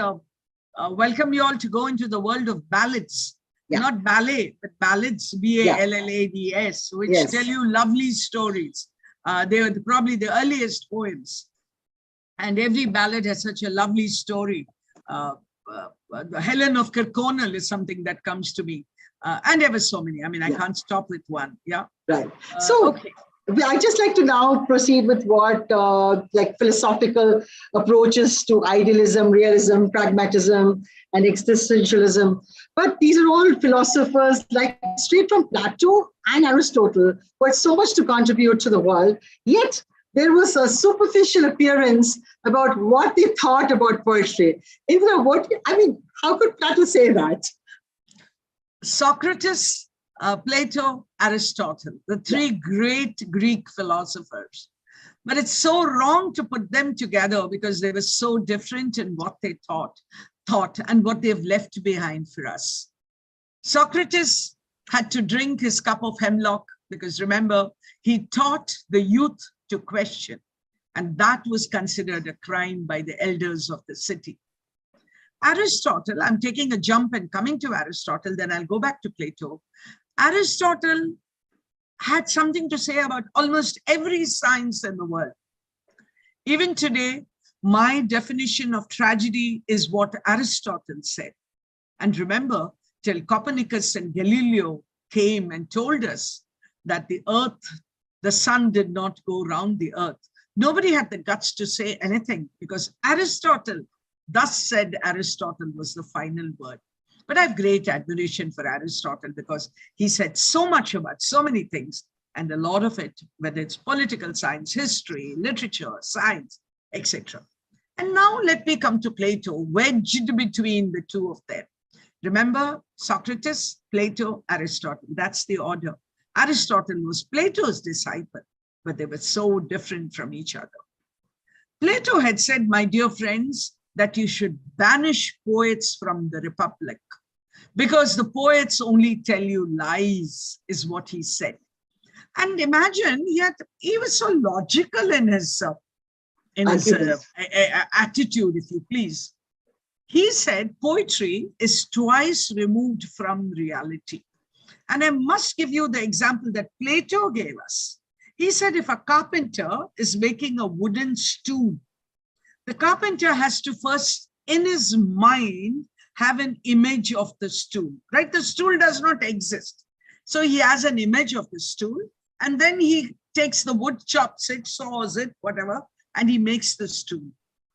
welcome you all to go into the world of ballads. Not ballet, but ballads, B-A-L-L-A-D-S, which tell you lovely stories. They are probably the earliest poems. And every ballad has such a lovely story. Helen of Kirkconnell is something that comes to me. And ever so many. I mean, I can't stop with one. Yeah. Right. So I'd just like to now proceed with what like philosophical approaches to idealism, realism, pragmatism, and existentialism. But these are all philosophers like straight from Plato and Aristotle, who had so much to contribute to the world. Yet there was a superficial appearance about what they thought about poetry. How could Plato say that? Socrates, Plato, Aristotle, the three great Greek philosophers. But it's so wrong to put them together because they were so different in what they thought and what they've left behind for us. Socrates had to drink his cup of hemlock because, remember, he taught the youth to question, and that was considered a crime by the elders of the city. Aristotle, I'm taking a jump and coming to Aristotle, then I'll go back to Plato. Aristotle had something to say about almost every science in the world. Even today, my definition of tragedy is what Aristotle said. And remember, till Copernicus and Galileo came and told us that the sun did not go round the earth. Nobody had the guts to say anything because Aristotle, thus said Aristotle, was the final word. But I have great admiration for Aristotle because he said so much about so many things, and a lot of it, whether it's political science, history, literature, science, etc. And now let me come to Plato, wedged between the two of them. Remember, Socrates, Plato, Aristotle. That's the order. Aristotle was Plato's disciple, but they were so different from each other. Plato had said, my dear friends, that you should banish poets from the Republic because the poets only tell you lies, is what he said. And imagine, he was so logical in his attitude, if you please. He said poetry is twice removed from reality. And I must give you the example that Plato gave us. He said if a carpenter is making a wooden stool, the carpenter has to first, in his mind, have an image of the stool, right? The stool does not exist. So he has an image of the stool, and then he takes the wood, chops it, saws it, whatever, and he makes the stool.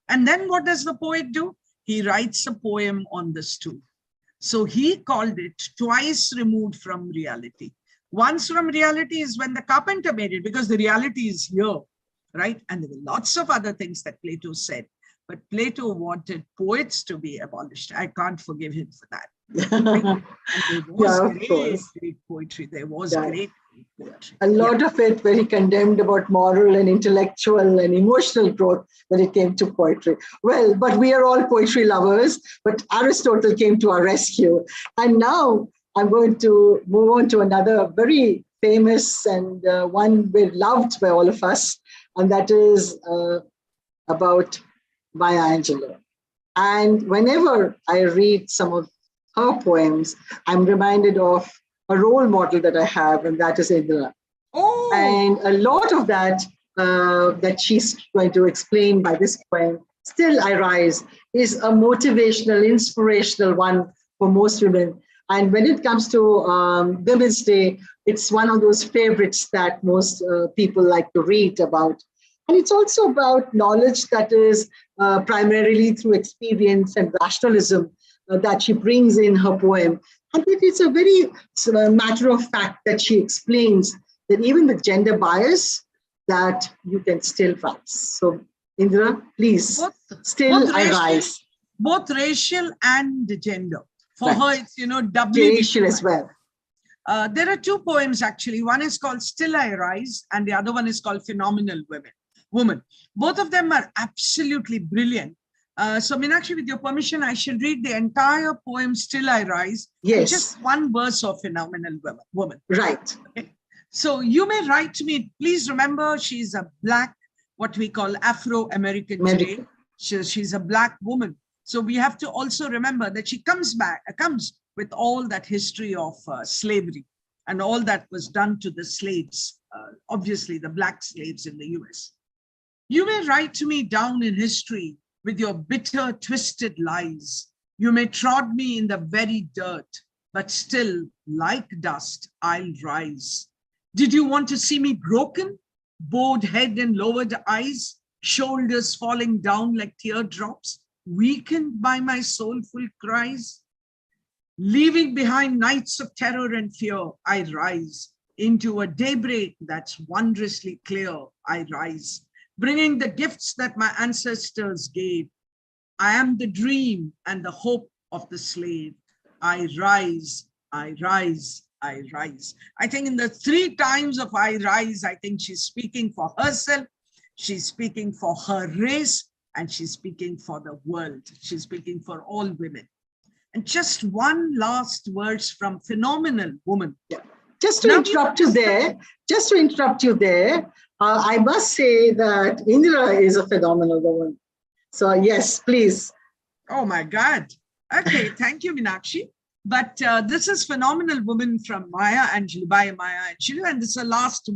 And then what does the poet do? He writes a poem on the stool. So he called it twice removed from reality. Once from reality is when the carpenter made it, because the reality is here, right? And there were lots of other things that Plato said, but Plato wanted poets to be abolished. I can't forgive him for that. And there was great poetry. There was great poetry. A lot of it very condemned about moral and intellectual and emotional growth when it came to poetry. Well, but we are all poetry lovers, but Aristotle came to our rescue. And now I'm going to move on to another very famous and one we're loved by all of us, and that is about Maya Angelou. And whenever I read some of her poems, I'm reminded of a role model that I have, and that is Indira. Oh. And a lot of that that she's going to explain by this poem, Still I Rise, is a motivational, inspirational one for most women. And when it comes to Women's Day, it's one of those favorites that most people like to read about. And it's also about knowledge that is primarily through experience and rationalism that she brings in her poem. And it's a very matter of fact that she explains that even with gender bias, that you can still rise. So Indira, please, Still I Rise. Both racial and gender. For her, it's, doubly racial as well. There are two poems, actually. One is called Still I Rise, and the other one is called Phenomenal Woman. Both of them are absolutely brilliant. So, Meenakshi, with your permission, I shall read the entire poem, Still I Rise. Yes. Just one verse of Phenomenal Woman. Right. Okay. So, you may write to me. Please remember, she's a Black, what we call Afro-American today. She's a Black woman. So we have to also remember that she comes with all that history of slavery and all that was done to the slaves, obviously the Black slaves in the US. You may write to me down in history with your bitter, twisted lies. You may trod me in the very dirt, but still, like dust, I'll rise. Did you want to see me broken? Bowed head and lowered eyes, shoulders falling down like teardrops, weakened by my soulful cries? Leaving behind nights of terror and fear, I rise. Into a daybreak that's wondrously clear, I rise. bringing the gifts that my ancestors gave. I am the dream and the hope of the slave. I rise, I rise, I rise. I think in the 3 times of I rise, I think she's speaking for herself, she's speaking for her race, and she's speaking for the world. She's speaking for all women. And just one last verse from Phenomenal Woman. Yeah. Just to interrupt you there, I must say that Indira is a phenomenal woman. So yes, please. Oh my God. Okay, thank you, Meenakshi. But this is Phenomenal Woman from Maya Angelou, by Maya Angelou, and this is the last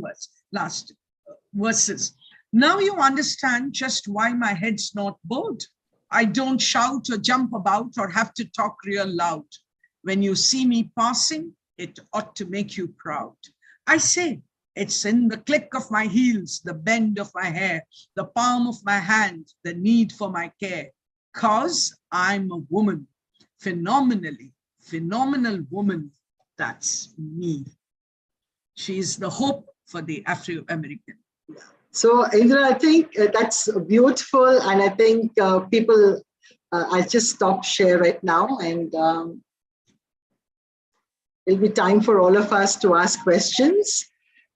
verses. Now you understand just why my head's not bowed. I don't shout or jump about or have to talk real loud. When you see me passing, it ought to make you proud. I say, it's in the click of my heels, the bend of my hair, the palm of my hand, the need for my care. 'Cause I'm a woman, phenomenal woman, that's me. She's the hope for the Afro-American. So Indira, I think that's beautiful. And I think people, I'll just stop share right now, and it'll be time for all of us to ask questions.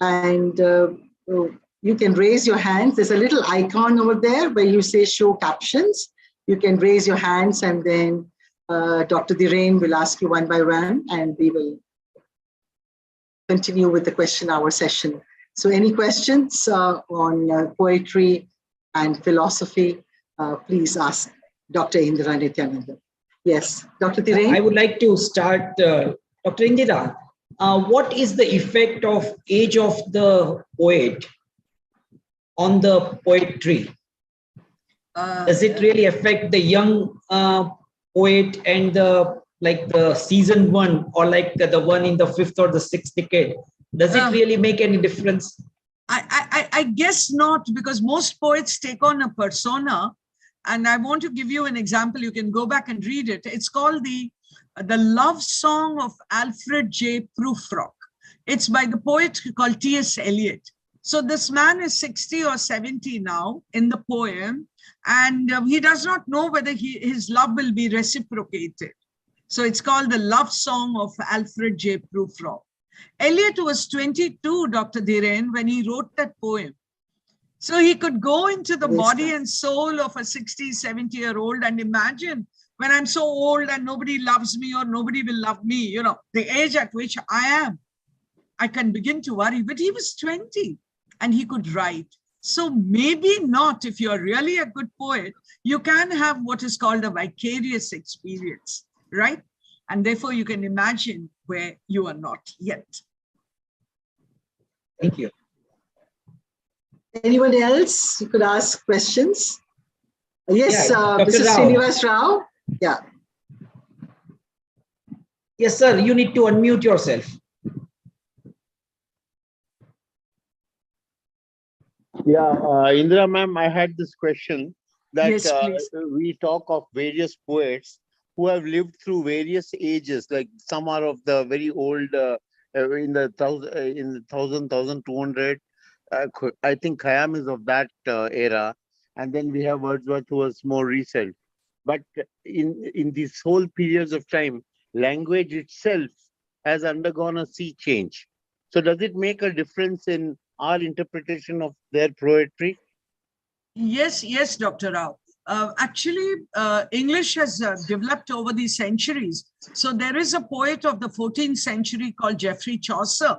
And you can raise your hands. There's a little icon over there where you say show captions. You can raise your hands, and then Dr. Dhiren will ask you one by one, and we will continue with the question hour session. So any questions on poetry and philosophy, please ask Dr. Indira Nityanandam. Yes, Dr. Dhiren? I would like to start, Dr. Indira. What is the effect of age of the poet on the poetry? Does it really affect the young poet and the seasoned one, or like the one in the 5th or the 6th decade? Does it really make any difference? I guess not, because most poets take on a persona. And I want to give you an example. You can go back and read it. It's called the Love Song of Alfred J. Prufrock. It's by the poet called T.S. Eliot. So this man is 60 or 70 now in the poem, and he does not know whether his love will be reciprocated. So it's called the Love Song of Alfred J. Prufrock. Eliot was 22, Dr. Dhiren, when he wrote that poem. So he could go into the body and soul of a 60, 70-year-old and imagine, when I'm so old and nobody loves me or nobody will love me, you know, the age at which I am, I can begin to worry. But he was 20 and he could write. So maybe not. If you're really a good poet, you can have what is called a vicarious experience, right? And therefore you can imagine where you are not yet. Thank you. Anyone else? You could ask questions. Yes, Yeah, Mrs. Srinivas Rao. Yeah. Yes, sir. You need to unmute yourself. Yeah, Indira ma'am, I had this question that Yes, please. we talk of various poets who have lived through various ages, like some are of the very old, in the 1200. I think Khayyam is of that era, and then we have Wordsworth, who was more recent. But in these whole periods of time, language itself has undergone a sea change. So does it make a difference in our interpretation of their poetry? Yes, yes, Dr. Rao. Actually, English has developed over the centuries. So there is a poet of the 14th century called Geoffrey Chaucer.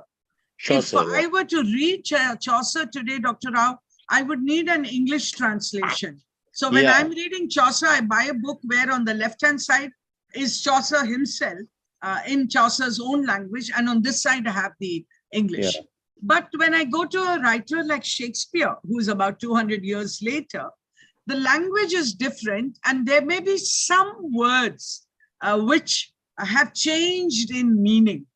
If I were to read Chaucer today, Dr. Rao, I would need an English translation. So when I'm reading Chaucer, I buy a book where on the left-hand side is Chaucer himself in Chaucer's own language. And on this side, I have the English. Yeah. But when I go to a writer like Shakespeare, who's about 200 years later, the language is different. And there may be some words which have changed in meaning.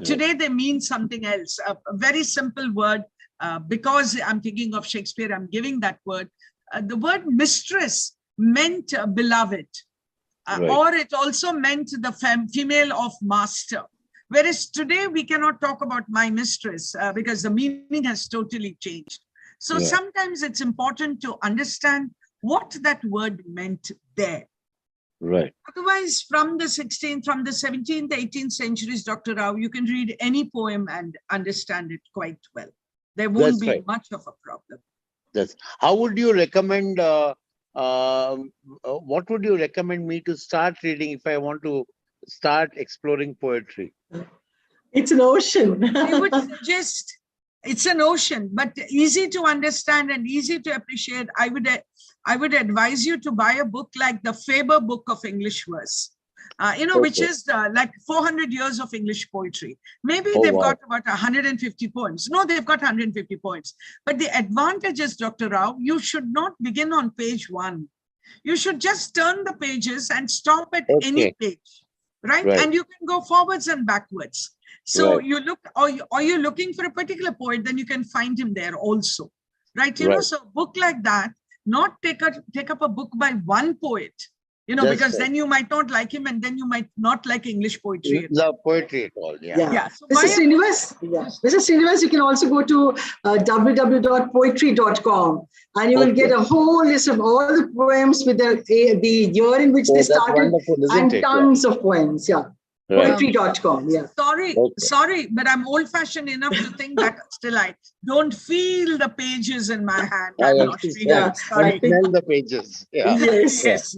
Today, they mean something else. A very simple word, because I'm thinking of Shakespeare, I'm giving that word. The word mistress meant beloved, or it also meant the female of master. Whereas today, we cannot talk about my mistress because the meaning has totally changed. So Yeah. sometimes it's important to understand what that word meant there. Right. Otherwise, from the 16th, from the 17th, 18th centuries, Dr. Rao, you can read any poem and understand it quite well. There won't That's be right. much of a problem. How would you recommend, what would you recommend me to start reading if I want to start exploring poetry? It's an ocean. I would suggest, it's an ocean, but easy to understand and easy to appreciate. I would advise you to buy a book like the Faber Book of English Verse, which is like 400 years of English poetry. Maybe Oh, they've wow. got about 150 poems. No, they've got 150 poems. But the advantage is, Dr. Rao, you should not begin on page 1. You should just turn the pages and stop at any page, right? Right. And you can go forwards and backwards. So Right. you look, or you're looking for a particular poet, then you can find him there also, right? You know, Right. so a book like that, not take up a book by one poet, That's because right. then you might not like him, and then you might not like English poetry at all. The poetry at all, yeah. Yeah. Yeah. So Mr. Srinivas, Mr. Srinivas, you can also go to www.poetry.com and you will get a whole list of all the poems with the year in which they that's started wonderful, isn't and it? tons of poems. Yeah. Right. Poetry.com. Yeah. Sorry, but I'm old-fashioned enough to think that still I don't feel the pages in my hand. I I'm not reading. Yeah, Sorry. I think- smell the pages. Yeah. Yes, Yes.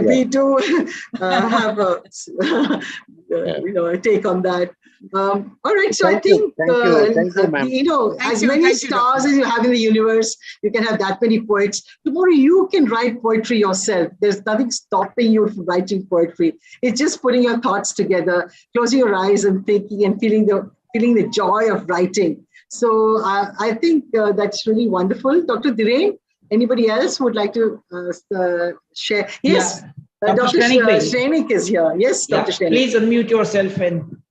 we do have a take on that. All right, so I think Thank you, ma'am. as many stars as you have in the universe, you can have that many poets. Tomorrow you can write poetry yourself. There's nothing stopping you from writing poetry. It's just putting your thoughts together, closing your eyes and thinking and feeling the joy of writing. So I think that's really wonderful. Dr. Dhiren, anybody else would like to share? Yes, Yeah. Dr. Shrenik is here. Yes, Dr. Shrenik. Please unmute yourself and.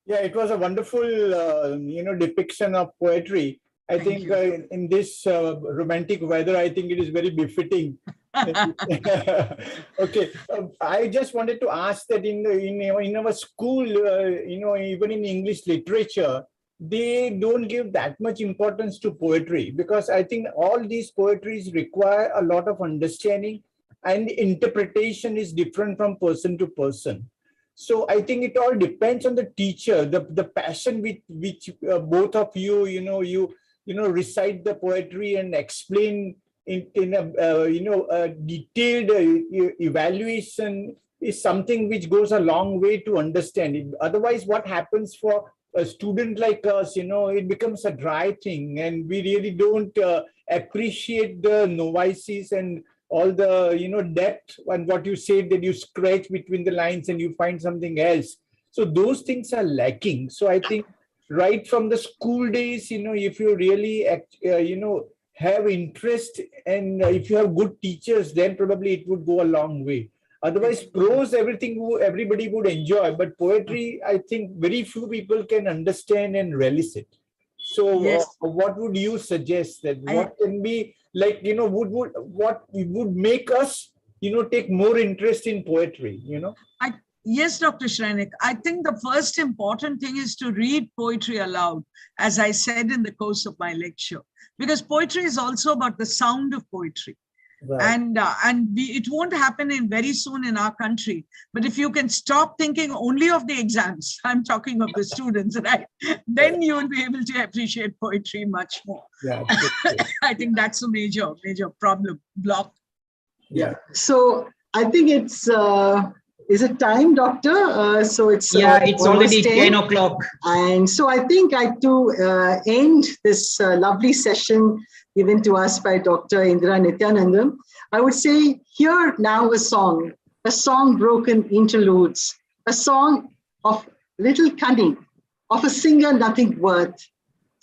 Yeah, it was a wonderful, depiction of poetry. I think in this romantic weather, I think it is very befitting. Okay, I just wanted to ask that in our school, even in English literature, they don't give that much importance to poetry, because I think all these poetries require a lot of understanding, and interpretation is different from person to person. So I think it all depends on the teacher, the passion with which both of you, recite the poetry and explain in a detailed evaluation is something which goes a long way to understand it. Otherwise, what happens for a student like us, it becomes a dry thing, and we really don't appreciate the novices and all the depth, and what you said, that you scratch between the lines and you find something else. So those things are lacking. So I think right from the school days, if you really have interest, and if you have good teachers, then probably it would go a long way. Otherwise, prose, everybody would enjoy, but poetry, I think very few people can understand and relish it. So what would you suggest, that what can be like, what would make us, take more interest in poetry, Yes, Dr. Shrenik, I think the first important thing is to read poetry aloud, as I said in the course of my lecture, because poetry is also about the sound of poetry. Right. And it won't happen very soon in our country. But if you can stop thinking only of the exams, I'm talking of the students, right? Then you will be able to appreciate poetry much more. Yeah, I think that's a major block. Yeah. So I think it's. Is it time, Doctor? So it's it's already 10 o'clock. And so I think I to end this lovely session given to us by Dr. Indira Nityanandam, I would say, hear now a song broken interludes, a song of little cunning, of a singer nothing worth.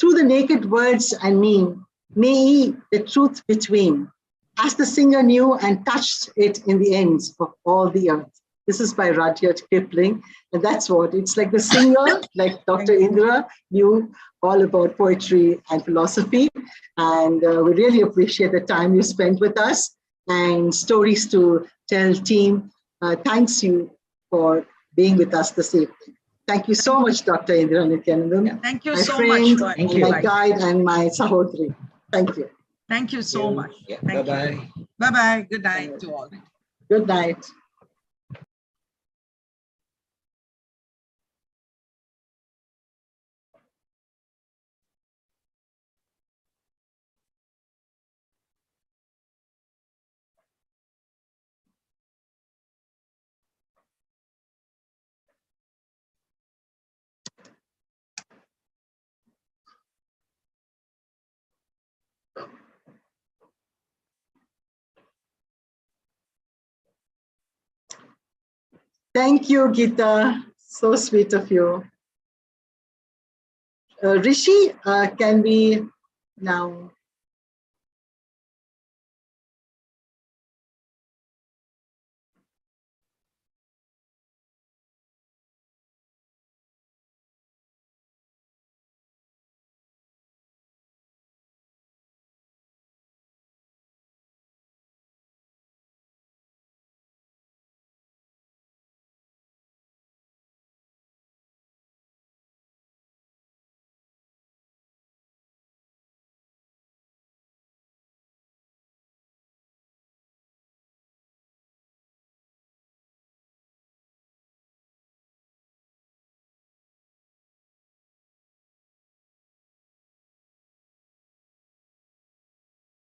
Through the naked words and mean, may ye the truth between, as the singer knew and touched it in the ends of all the earth. This is by Rudyard Kipling, and that's what it's like. The singer, like Dr. Indira, knew all about poetry and philosophy, and we really appreciate the time you spent with us and Stories to Tell team. Thanks you for being with us this evening. Thank you so much, Dr. Indira Nityanandam. Thank you My so friend, much. Thank and you. my guide, and my sahodri. Thank you. Thank you so much. Yeah, Thank you. bye-bye. Bye-bye. Good night to all. Good night. Thank you, Geeta. So sweet of you. Rishi, can we now